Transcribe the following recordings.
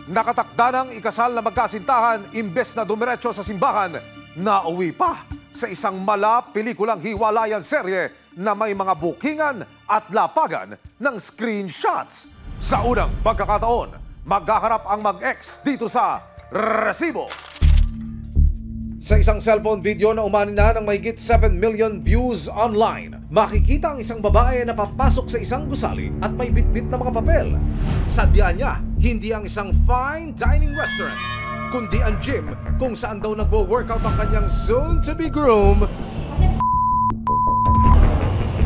Nakatakda ng ikasal na magkasintahan imbes na dumiretso sa simbahan, nauwi pa sa isang pelikulang hiwalayan serye na may mga bookingan at lapagan ng screenshots. Sa unang pagkakataon, maghaharap ang mag-ex dito sa Resibo. Sa isang cellphone video na umani na ng mahigit 7 million views online, makikita ang isang babae na papasok sa isang gusali at may bitbit na mga papel. Sadya niya, hindi ang isang fine dining restaurant, kundi ang gym kung saan daw nagwo-workout ang kanyang soon-to-be groom.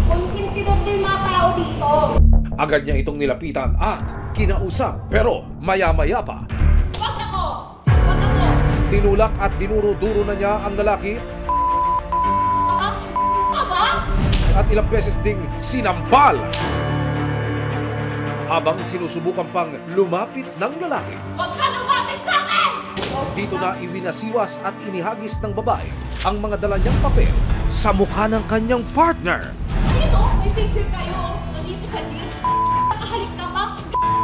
Konsentidor ko yung mga tao dito. Agad niya itong nilapitan at kinausap, pero maya-maya pa, Wag ako! Wag ako! tinulak at dinuro-duro na niya ang lalaki Aba? at ilang beses ding sinampal. Habang sinusubukan pang lumapit ng lalaki, Wag ka lumapit sa akin! dito na iwinasiwas at inihagis ng babae ang mga dala niyang papel sa mukha ng kanyang partner. Ayun o, may picture kayo. Nandito sa gym. Nakahalik ka pa?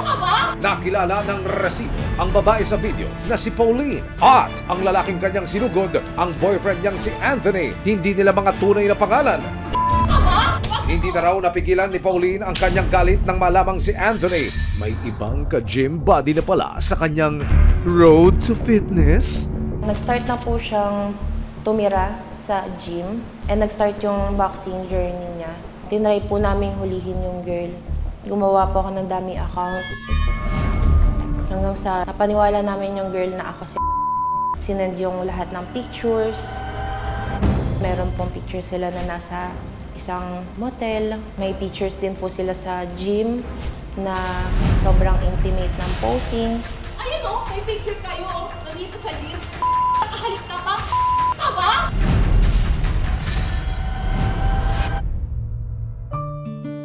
Aba? Nakilala ng resibo ang babae sa video na si Pauline at ang lalaking kanyang sinugod, ang boyfriend niyang si Anthony. Hindi nila mga tunay na pangalan. Aba? Hindi na raw napigilan ni Pauline ang kanyang galit nang malamang si Anthony may ibang ka-gym body na pala sa kanyang road to fitness. Nag-start na po siyang tumira sa gym and nag-start yung boxing journey niya. Tinry po namin hulihin yung girl. Gumawa po ako ng dummy account. Hanggang sa napaniwala namin yung girl na ako si sinend yung lahat ng pictures. Meron pong pictures sila na nasa isang motel. May pictures din po sila sa gym na sobrang intimate ng posings. Ayun o, may picture kayo. Nandito sa gym. Nakahalik ka pa? Aba?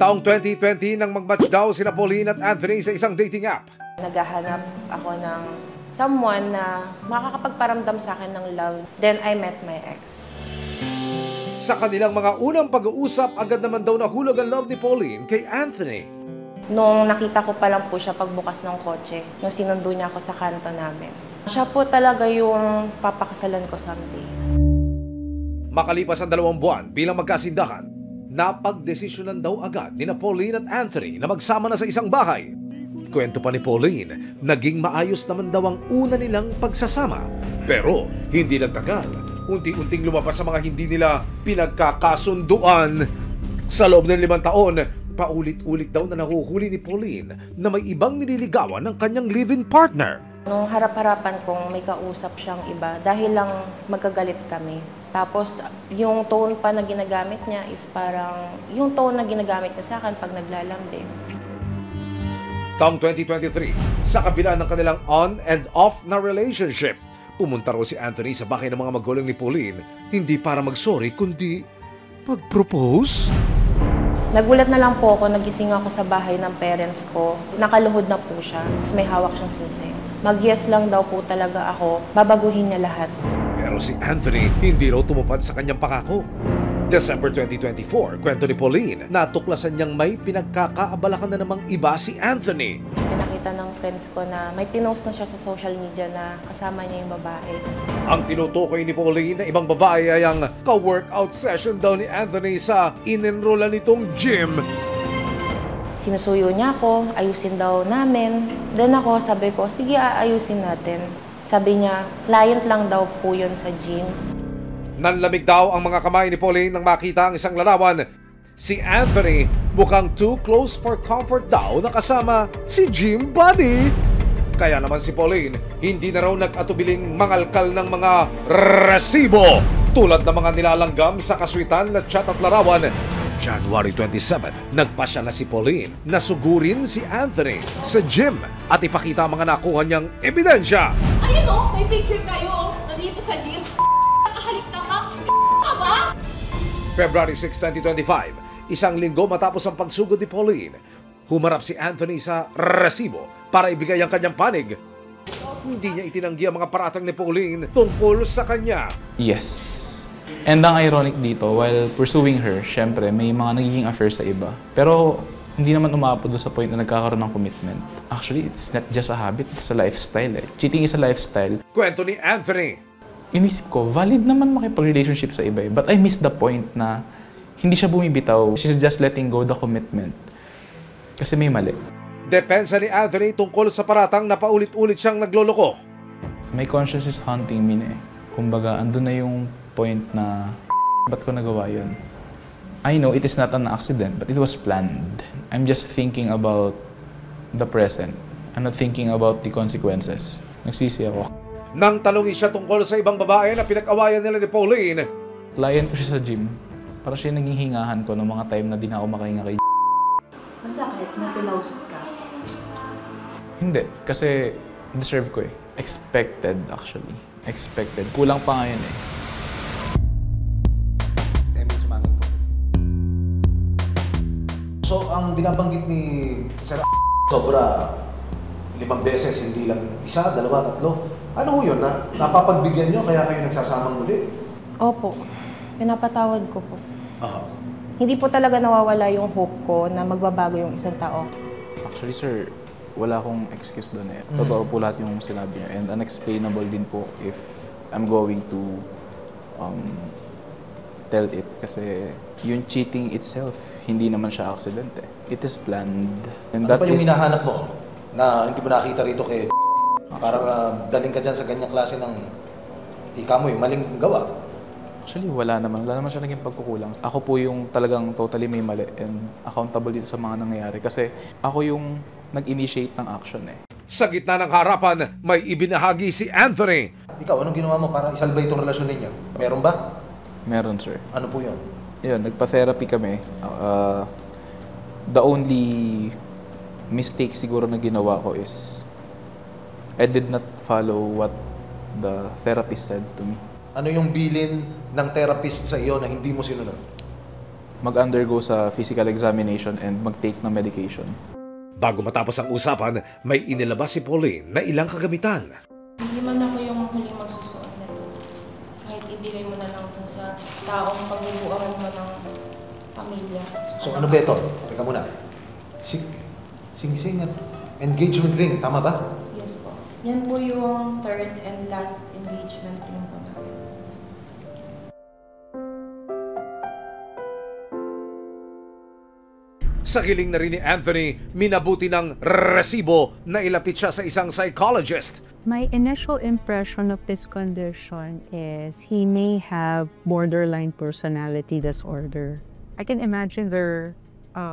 Taong 2020 nang mag-match daw sina Pauline at Anthony sa isang dating app. Naghahanap ako ng someone na makakapagparamdam sa akin ng love. Then I met my ex. Sa kanilang mga unang pag-uusap, agad naman daw nahulog ang love ni Pauline kay Anthony. Nung nakita ko pa lang po siya pagbukas ng kotse, nung sinundo niya ako sa kanto namin. Siya po talaga yung papakasalan ko someday. Makalipas ang 2 buwan bilang magkasindahan, napagdesisyonan daw agad ni Pauline at Anthony na magsama na sa isang bahay. Kwento pa ni Pauline, naging maayos naman daw ang una nilang pagsasama. Pero hindi nagtagal, unti-unting lumabas sa mga hindi nila pinagkakasunduan. Sa loob ng 5 taon, paulit-ulit daw na nahuhuli ni Pauline na may ibang nililigawan ng kanyang live-in partner. Nung harap-harapan kong may kausap siyang iba, dahil lang magkagalit kami. Tapos yung tone pa na ginagamit niya is parang yung tone na ginagamit niya sa akin pag naglalambing. Taong 2023, sa kabila ng kanilang on and off na relationship, pumunta raw si Anthony sa bahay ng mga magulang ni Pauline, hindi para mag-sorry kundi mag-propose. Nagulat na lang po ako, nagising ako sa bahay ng parents ko. Nakaluhod na po siya, tapos may hawak siyang sisig. Mag-yes lang daw po talaga ako, babaguhin niya lahat. Pero si Anthony hindi raw tumupad sa kanyang pangako. December 2024, kwento ni Pauline, natuklasan niyang may pinagkakaabalakan na namang iba si Anthony. Pinakita ng friends ko na may pinost na siya sa social media na kasama niya yung babae. Ang tinutukoy ni Pauline na ibang babae ay ang ka-workout session daw ni Anthony sa in-enrollan nitong gym. Sinusuyo niya ako, ayusin daw namin. Then ako, sabi ko, sige aayusin natin. Sabi niya, client lang daw po yun sa gym. Nanlamig daw ang mga kamay ni Pauline nang makita ang isang larawan. Si Anthony mukhang too close for comfort daw na kasama si gym buddy. Kaya naman si Pauline hindi na raw nag-atubiling mangalkal ng mga resibo tulad ng mga nilalanggam sa kaswitan na chat at larawan. January 27, nagpasya na si Pauline na sugurin si Anthony sa gym at ipakita ang mga nakuha niyang ebidensya. Ayun o, may picture kayo. Nandito sa gym. Nakahalik ka pa? Aba? February 6, 2025, isang linggo matapos ang pagsugod ni Pauline, humarap si Anthony sa resibo para ibigay ang kanyang panig. Hindi niya itinanggi ang mga paratang ni Pauline tungkol sa kanya. Yes. And ang ironic dito, while pursuing her, syempre may mga nagiging affair sa iba. Pero Hindi naman umabot doon sa point na nagkakaroon ng commitment. Actually, it's not just a habit, it's a lifestyle eh. Cheating is a lifestyle. Kwento ni Anthony. Inisip ko, valid naman makipag-relationship sa iba eh. But I missed the point na hindi siya bumibitaw. She's just letting go the commitment. Kasi may mali. Depensa ni Anthony tungkol sa paratang na paulit-ulit siyang nagloloko. My conscience is haunting me na eh. Kumbaga, andun na yung point na ba't ko nagawa yun? I know it is not an accident, but it was planned. I'm just thinking about the present. I'm not thinking about the consequences. Nagsisi ako. Nang talungin siya tungkol sa ibang babae na pinag-awayan nila ni Pauline, Client ko siya sa gym. Para siya naging hingahan ko ng mga time na di na ako makahinga kay Masakit na pinost ka. Hindi, kasi deserve ko eh. Expected actually. Expected. Kulang pa ngayon eh. So, ang binabanggit ni Sir sobra 5 beses, hindi lang 1, 2, 3. Ano ho yun? Napapagbigyan nyo kaya kayo nagsasamang muli? Opo, pinapatawad ko po. Aha. Hindi po talaga nawawala yung hope ko na magbabago yung isang tao. Actually sir, wala akong excuse doon eh. Totoo po lahat yung sinabi niya. And unexplainable din po if I'm going to tell it. Kasi yung cheating itself, hindi naman siya accident eh. It is planned. And Ano that ba yung is- hinahanap mo na hindi mo nakita rito kay para daling ka dyan sa ganyang klase ng ikamoy, maling gawa? Actually, wala naman. Wala naman siya naging pagkukulang. Ako po yung talagang totally may mali and accountable dito sa mga nangyayari. Kasi ako yung nag-initiate ng action eh. sa gitna ng harapan, may ibinahagi si Anthony. Ikaw, anong ginawa mo para isalba itong relasyon ninyo? Meron ba? Meron, sir. Ano po yun? Yun, nagpa-therapy kami. The only mistake siguro na ginawa ko is I did not follow what the therapist said to me. Ano yung bilin ng therapist sa iyo na hindi mo sinunod? Mag-undergo sa physical examination and mag-take ng medication. Bago matapos ang usapan, may inilabas si Pauline na ilang kagamitan. Hindi man ako yung huling magsusuot nito. Kahit ibigay mo na lang dun sa taong pagbubuan mo ng pamilya. So ano ba ito? Teka muna. Sing-sing at engagement ring, tama ba? Yes po. Yan po yung third and last engagement ring po namin. Sa hiling na rin ni Anthony, minabuti ng resibo na ilapit siya sa isang psychologist. My initial impression of this condition is he may have borderline personality disorder. I can imagine their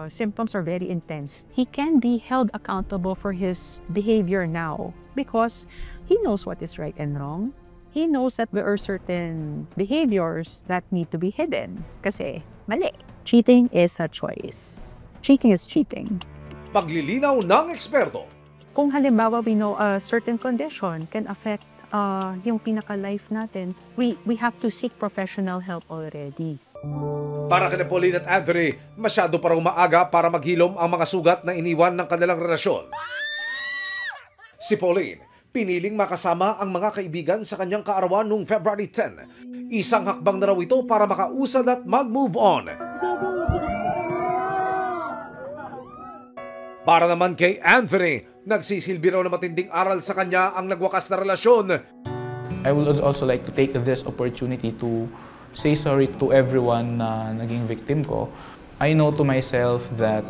symptoms are very intense. He can be held accountable for his behavior now because he knows what is right and wrong. He knows that there are certain behaviors that need to be hidden kasi mali. Cheating is a choice. Cheating is cheating. Paglilinaw ng eksperto. Kung halimbawa we know a certain condition can affect yung pinaka-life natin, we have to seek professional help already. Para kina Pauline at Anthony, masyado pa raw maaga para maghilom ang mga sugat na iniwan ng kanilang relasyon. Si Pauline, piniling makasama ang mga kaibigan sa kanyang kaarawan noong February 10. Isang hakbang na raw ito para makausad at mag-move on. Para naman kay Anthony, nagsisilbi raw na matinding aral sa kanya ang nagwakas na relasyon. I would also like to take this opportunity to say sorry to everyone na naging victim ko. I know to myself that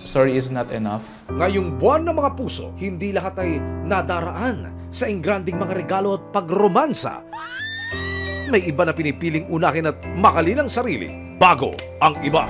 sorry is not enough. Ngayong buwan ng mga puso, hindi lahat ay nadaraan sa ingranding mga regalo at pagromansa. May iba na pinipiling unahin at makalin ang sarili bago ang iba.